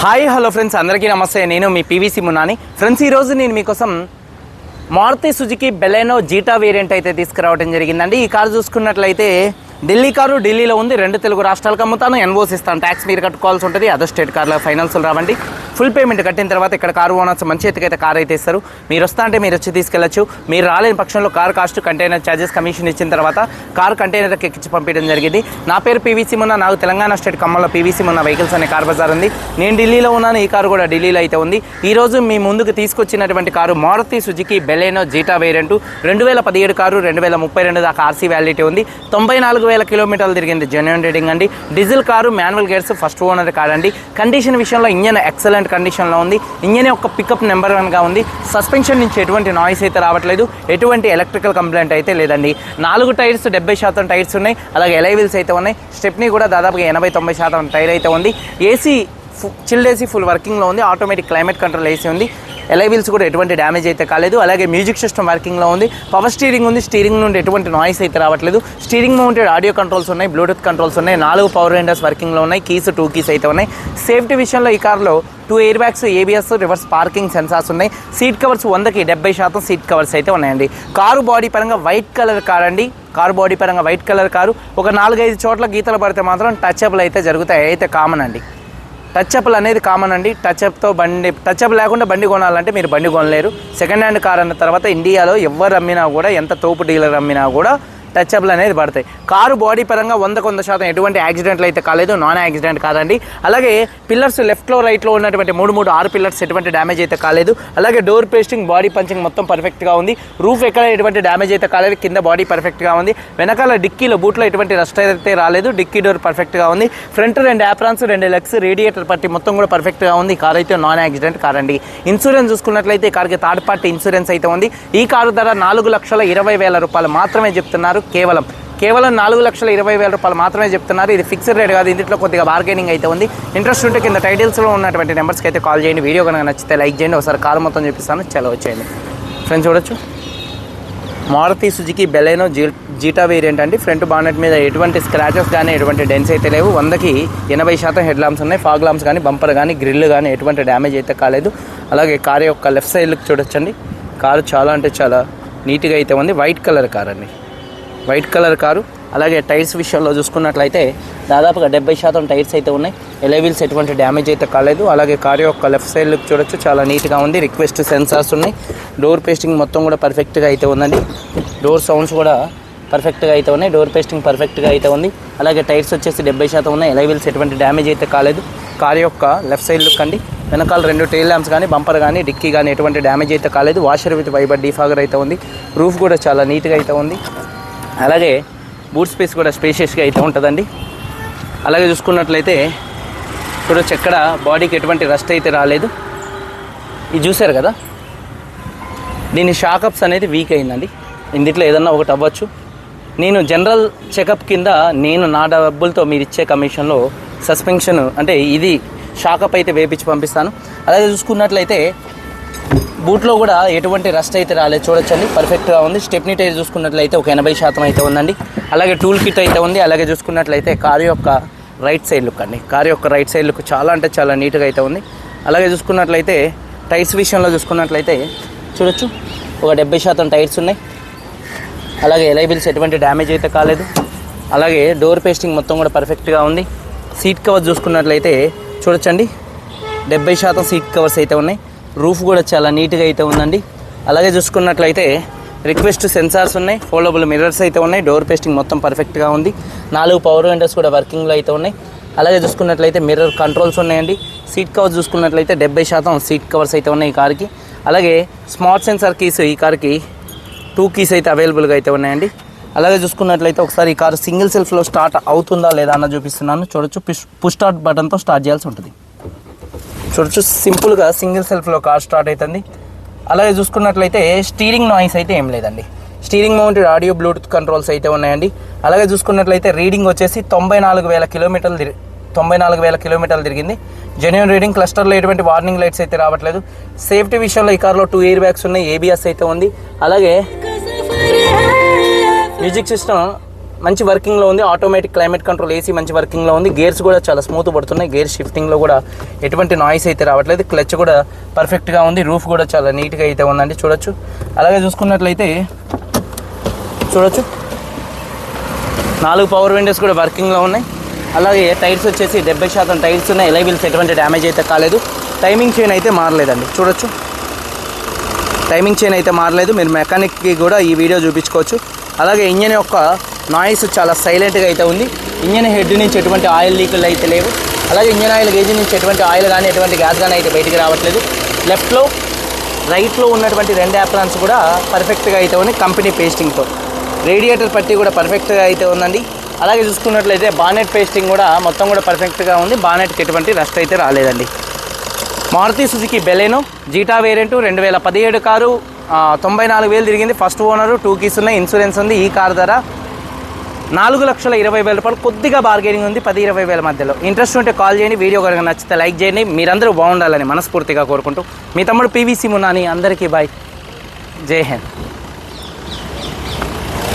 Hi hello friends, అందరికీ నమస్తే. నేను మీ పీవీసీ మున్నాని. ఫ్రెండ్స్, ఈరోజు నేను మీకోసం Maruti Suzuki Baleno Zeta variant అయితే తీసుకురావడం జరిగిందండి. ఈ కారు చూసుకున్నట్లయితే ఢిల్లీ కారు ఢిల్లీలో ఉంది. 2 తెలుగు రాష్ట్రాలకు అమ్ముతాను. ఎన్ఓసి ఇస్తాను. ట్యాక్స్ మీరు కట్టుకోవాల్సి ఉంటుంది. అదర్ స్టేట్ కార్ల ఫైనాన్స్ రావండి. ఫుల్ పేమెంట్ కట్టిన తర్వాత ఇక్కడ కారు ఓనర్స్ మంచి ఎత్తుకైతే కారు అయితే ఇస్తారు. మీరు వస్తా అంటే మీరు వచ్చి తీసుకెళ్లొచ్చు. మీరు రాలేని పక్షంలో car cost, container charges, commission ఇచ్చిన తర్వాత కారు కంటైనర్కి ఎక్కించి పంపించడం జరిగింది. నా పేరు పీవీసీ మున్నా. నాకు తెలంగాణ స్టేట్ ఖమ్మంలో పీవీసీ మున్నా వెహికల్స్ అనే కార్ బజార్ ఉంది. నేను ఢిల్లీలో ఉన్నాను. ఈ కారు కూడా ఢిల్లీలో అయితే ఉంది. ఈ రోజు మీ ముందుకు తీసుకొచ్చినటువంటి car Maruti Suzuki Baleno Zeta variant. 2017 car, 2032 దాకా ఆర్సీ వ్యాలిడిటీ ఉంది. 94,000 కిలోమీటర్లు తిరిగింది. జెన్యూన్ రేటింగ్ అండి. Diesel car, manual gears, first owner car అండి. కండిషన్ విషయంలో ఇంజన్ ఎక్సలెంట్ కండిషన్లో ఉంది. ఇంజన్ యొక్క పికప్ నెంబర్ 1గా ఉంది. సస్పెన్షన్ నుంచి ఎటువంటి నాయిస్ అయితే రావట్లేదు. ఎటువంటి ఎలక్ట్రికల్ కంప్లైంట్ అయితే లేదండి. 4 టైర్స్ 70% టైర్స్ ఉన్నాయి. అలాగే ఎలై వీల్స్ అయితే ఉన్నాయి. స్టెప్నీ కూడా దాదాపుగా 80-90% టైర్ అయితే ఉంది. ఏసీ చిల్డ్ ఏసీ ఫుల్ వర్కింగ్లో ఉంది. ఆటోమేటిక్ క్లైమేట్ కంట్రోల్ ఏసీ ఉంది. ఎలై వీల్స్ కూడా ఎటువంటి డ్యామేజ్ అయితే కాలేదు. అలాగే మ్యూజిక్ సిస్టమ్ వర్కింగ్లో ఉంది. పవర్ స్టీరింగ్ ఉంది. స్టీరింగ్ నుండి ఎటువంటి నాయిస్ అయితే రావట్లేదు. స్టీరింగ్ మౌంటెడ్ ఆడియో కంట్రోల్స్ ఉన్నాయి. బ్లూటూత్ కంట్రోల్స్ ఉన్నాయి. 4 పవర్ విండోస్ వర్కింగ్లో ఉన్నాయి. కీస్ 2 కీస్ అయితే ఉన్నాయి. సేఫ్టీ విషయంలో ఈ కార్లో 2 air bags, ABS, reverse parking sensors ఉన్నాయి. సీట్ కవర్స్ 100కి 70% సీట్ కవర్స్ అయితే ఉన్నాయండి. కారు బాడీ పరంగా వైట్ కలర్ కార్ అండి. కారు బాడీ పరంగా వైట్ కలర్ కారు. ఒక 4-5 చోట్ల గీతలు పడితే మాత్రం టచ్అప్లు అయితే జరుగుతాయి. అయితే కామన్ అండి. టచ్అప్లు అనేది కామన్ అండి. టచ్అప్ లేకుండా బండి కొనాలంటే మీరు బండి కొనలేరు. సెకండ్ హ్యాండ్ కార్ అన్న తర్వాత ఇండియాలో ఎవరు అమ్మినా కూడా, ఎంత తోపు డీలర్ అమ్మినా కూడా టచ్అప్లు అనేది పడతాయి. కారు బాడీ పరంగా 100% ఎటువంటి యాక్సిడెంట్లు అయితే కాలేదు. నాన్ యాక్సిడెంట్ కాదండి. అలాగే పిల్లర్స్ లెఫ్ట్లో రైట్లో ఉన్నటువంటి 6 పిల్లర్స్ ఎటువంటి డ్యామేజ్ అయితే కాలేదు. అలాగే డోర్ పేస్టింగ్, బాడీ పంచింగ్ మొత్తం పర్ఫెక్ట్గా ఉంది. రూఫ్ ఎక్కడ ఎటువంటి డ్యామేజ్ అయితే కాలేదు. కింద బాడీ పర్ఫెక్ట్గా ఉంది. వెనకాల డిక్కీలో బూట్లో ఎటువంటి రస్ట్ అయితే రాలేదు. డిక్కీ డోర్ పర్ఫెక్ట్గా ఉంది. ఫ్రంట్ 2 యాప్రాన్స్, 2 లెగ్స్, రేడియేటర్ పట్టి మొత్తం కూడా పర్ఫెక్ట్గా ఉంది. ఈ కార్ అయితే నాన్ యాక్సిడెంట్ కార్ అండి. ఇన్సూరెన్స్ చూసుకున్నట్లయితే ఈ కార్కి థర్డ్ పార్టీ ఇన్సూరెన్స్ అయితే ఉంది. ఈ కారు ధర 4,20,000 రూపాయలు మాత్రమే చెప్తున్నారు. కేవలం 4,20,000 రూపాయలు మాత్రమే చెప్తున్నారు. ఇది ఫిక్స్డ్ రేట్ కాదు. ఇందులో కొద్దిగా బార్గెనింగ్ అయితే ఉంది. ఇంట్రెస్ట్ ఉంటే కింద టైటిల్స్లో ఉన్నటువంటి నెంబర్స్కి అయితే కాల్ చేయండి. వీడియో కనుక నచ్చితే లైక్ చేయండి. ఒకసారి కారు మొత్తం చూపిస్తాను. చలో వచ్చేయండి. ఫ్రెండ్స్, చూడొచ్చు Maruti Suzuki Baleno Zeta variant అండి. ఫ్రంట్ బానెట్ మీద ఎటువంటి స్క్రాచెస్ కానీ ఎటువంటి డెన్స్ అయితే లేవు. 100కి 80% హెడ్ లాంప్స్ ఉన్నాయి. ఫాగ్ లాంప్స్ కానీ, బంపర్ కానీ, గ్రిల్ కానీ ఎటువంటి డ్యామేజ్ అయితే కాలేదు. అలాగే కారు యొక్క లెఫ్ట్ సైడ్ లుక్ చూడొచ్చండి. కారు చాలా అంటే చాలా నీట్గా అయితే ఉంది. వైట్ కలర్ కార్ అండి. White colour car. అలాగే టైర్స్ విషయంలో చూసుకున్నట్లయితే దాదాపుగా 70% టైర్స్ అయితే ఉన్నాయి. ఎలై వీల్స్ ఎటువంటి డ్యామేజ్ అయితే కాలేదు. అలాగే కారు యొక్క లెఫ్ట్ సైడ్ లుక్ చూడొచ్చు, చాలా నీట్గా ఉంది. రిక్వెస్ట్ సెన్సార్స్ ఉన్నాయి. డోర్ పేస్టింగ్ మొత్తం కూడా పర్ఫెక్ట్గా అయితే ఉందండి. డోర్ సౌండ్స్ కూడా పర్ఫెక్ట్గా అయితే ఉన్నాయి. డోర్ పేస్టింగ్ పర్ఫెక్ట్గా అయితే ఉంది. అలాగే టైర్స్ వచ్చేసి 70% ఉన్నాయి. ఎలై వీల్స్ ఎటువంటి డ్యామేజ్ అయితే కాలేదు. కారు యొక్క లెఫ్ట్ సైడ్ లుక్ అండి. వెనకాల 2 టైల్ ల్యాంప్స్ కానీ, బంపర్ కానీ, డిక్కీ కానీ ఎటువంటి డ్యామేజ్ అయితే కాలేదు. వాషర్ విత్ వైబర్ డీఫాగర్ అయితే ఉంది. రూఫ్ కూడా చాలా నీట్గా అయితే ఉంది. అలాగే బూట్ స్పేస్ కూడా స్పేషియస్గా అయితే ఉంటుందండి. అలాగే చూసుకున్నట్లయితే చూడొచ్చు, ఎక్కడ బాడీకి ఎటువంటి రస్ట్ అయితే రాలేదు. ఇది చూసారు కదా, దీని షాకప్స్ అనేది వీక్ అయిందండి. ఇందులో ఏదన్నా ఒకటి అవ్వచ్చు. నేను జనరల్ చెకప్ కింద నా డబ్బులతో మీరు ఇచ్చే కమిషన్లో సస్పెన్షన్ అంటే ఇది షాకప్ అయితే వేపించి పంపిస్తాను. అలాగే చూసుకున్నట్లయితే బూట్లో కూడా ఎటువంటి రస్ట్ అయితే రాలేదు. చూడొచ్చండి, పర్ఫెక్ట్గా ఉంది. స్టెప్నీ టైర్ చూసుకున్నట్లయితే ఒక 80% అయితే ఉందండి. అలాగే టూల్ కిట్ అయితే ఉంది. అలాగే చూసుకున్నట్లయితే కారు యొక్క రైట్ సైడ్ లుక్ అండి. కారు యొక్క రైట్ సైడ్ లుక్ చాలా అంటే చాలా నీట్గా అయితే ఉంది. అలాగే చూసుకున్నట్లయితే టైర్స్ విషయంలో చూసుకున్నట్లయితే చూడొచ్చు, ఒక 70% టైర్స్ ఉన్నాయి. అలాగే ఎలై వీల్స్ ఎటువంటి డ్యామేజ్ అయితే కాలేదు. అలాగే డోర్ పేస్టింగ్ మొత్తం కూడా పర్ఫెక్ట్గా ఉంది. సీట్ కవర్ చూసుకున్నట్లయితే చూడొచ్చండి, 70% సీట్ కవర్స్ అయితే ఉన్నాయి. రూఫ్ కూడా చాలా నీట్గా అయితే ఉందండి. అలాగే చూసుకున్నట్లయితే రిక్వెస్ట్ సెన్సార్స్ ఉన్నాయి. ఫోల్డబుల్ మిర్రర్స్ అయితే ఉన్నాయి. డోర్ పేస్టింగ్ మొత్తం పర్ఫెక్ట్గా ఉంది. 4 పవర్ విండోస్ కూడా వర్కింగ్లో అయితే ఉన్నాయి. అలాగే చూసుకున్నట్లయితే మిర్రర్ కంట్రోల్స్ ఉన్నాయండి. సీట్ కవర్స్ చూసుకున్నట్లయితే 70% సీట్ కవర్స్ అయితే ఉన్నాయి ఈ కార్కి. అలాగే స్మార్ట్ సెన్సార్ కీస్ ఈ కార్కి 2 కీస్ అయితే అవైలబుల్గా అయితే ఉన్నాయండి. అలాగే చూసుకున్నట్లయితే ఒకసారి ఈ కారు సింగిల్ సెల్ఫ్లో స్టార్ట్ అవుతుందా లేదా అన్న చూపిస్తున్నాను. చూడొచ్చు, పుష్ స్టార్ట్ బటన్తో స్టార్ట్ చేయాల్సి ఉంటుంది. చూడొచ్చు, సింపుల్గా సింగిల్ సెల్ఫ్లో కార్ స్టార్ట్ అవుతుంది. అలాగే చూసుకున్నట్లయితే స్టీరింగ్ నాయిస్ అయితే ఏం లేదండి. Steering mounted audio, Bluetooth controls అయితే ఉన్నాయండి. అలాగే చూసుకున్నట్లయితే రీడింగ్ వచ్చేసి 94,000 కిలోమీటర్లు తిరిగింది. Genuine reading. క్లస్టర్లో ఎటువంటి వార్నింగ్ లైట్స్ అయితే రావట్లేదు. సేఫ్టీ విషయంలో ఈ కార్లో 2 ఎయిర్ బ్యాగ్స్ ఉన్నాయి. ఏబిఎస్ అయితే ఉంది. అలాగే మ్యూజిక్ సిస్టమ్ మంచి వర్కింగ్లో ఉంది. ఆటోమేటిక్ క్లైమేట్ కంట్రోల్ ఏసీ మంచి వర్కింగ్లో ఉంది. గేర్స్ కూడా చాలా స్మూత్ పడుతున్నాయి. గేర్ షిఫ్టింగ్లో కూడా ఎటువంటి నాయిస్ అయితే రావట్లేదు. క్లచ్ కూడా పర్ఫెక్ట్గా ఉంది. రూఫ్ కూడా చాలా నీట్గా అయితే ఉందండి, చూడొచ్చు. అలాగే చూసుకున్నట్లయితే చూడొచ్చు 4 పవర్ విండోస్ కూడా వర్కింగ్లో ఉన్నాయి. అలాగే టైర్స్ వచ్చేసి 70% టైర్స్ ఉన్నాయి. ఎలై వీల్స్ ఎటువంటి డ్యామేజ్ అయితే కాలేదు. టైమింగ్ చైన్ అయితే మారలేదండి, చూడొచ్చు. టైమింగ్ చైన్ అయితే మారలేదు. మీరు మెకానిక్కి కూడా ఈ వీడియో చూపించుకోవచ్చు. అలాగే ఇంజన్ యొక్క నాయిస్ చాలా సైలెంట్గా అయితే ఉంది. ఇంజన్ హెడ్ నుంచి ఎటువంటి ఆయిల్ లీకులు అయితే లేవు. అలాగే ఇంజన్ ఆయిల్ గేజ్ నుంచి ఎటువంటి ఆయిల్ కానీ ఎటువంటి గ్యాస్ కానీ అయితే బయటికి రావట్లేదు. లెఫ్ట్లో రైట్లో ఉన్నటువంటి 2 యాప్రాన్స్ కూడా పర్ఫెక్ట్గా అయితే ఉంది కంపెనీ పేస్టింగ్తో. రేడియేటర్ పట్టి కూడా పర్ఫెక్ట్గా అయితే ఉందండి. అలాగే చూసుకున్నట్లయితే బానెట్ పేస్టింగ్ కూడా మొత్తం కూడా పర్ఫెక్ట్గా ఉంది. బానెట్కి ఎటువంటి రస్ట్ అయితే రాలేదండి. Maruti Suzuki Baleno Zeta variant 2017 car, 94,000 తిరిగింది. ఫస్ట్ ఓనరు, 2 కీస్ ఉన్నాయి, ఇన్సూరెన్స్ ఉంది. ఈ కారు ధర 4,20,000 రూపాయలు. కొద్దిగా బార్గెనింగ్ ఉంది 10-20,000 మధ్యలో. ఇంట్రెస్ట్ ఉంటే కాల్ చేయండి. వీడియో కనుక నచ్చితే లైక్ చేయండి. మీరందరూ బాగుండాలని మనస్ఫూర్తిగా కోరుకుంటూ మీ తమ్ముడు పీవీసీ మున్నాని. అందరికీ బాయ్, జై హింద్.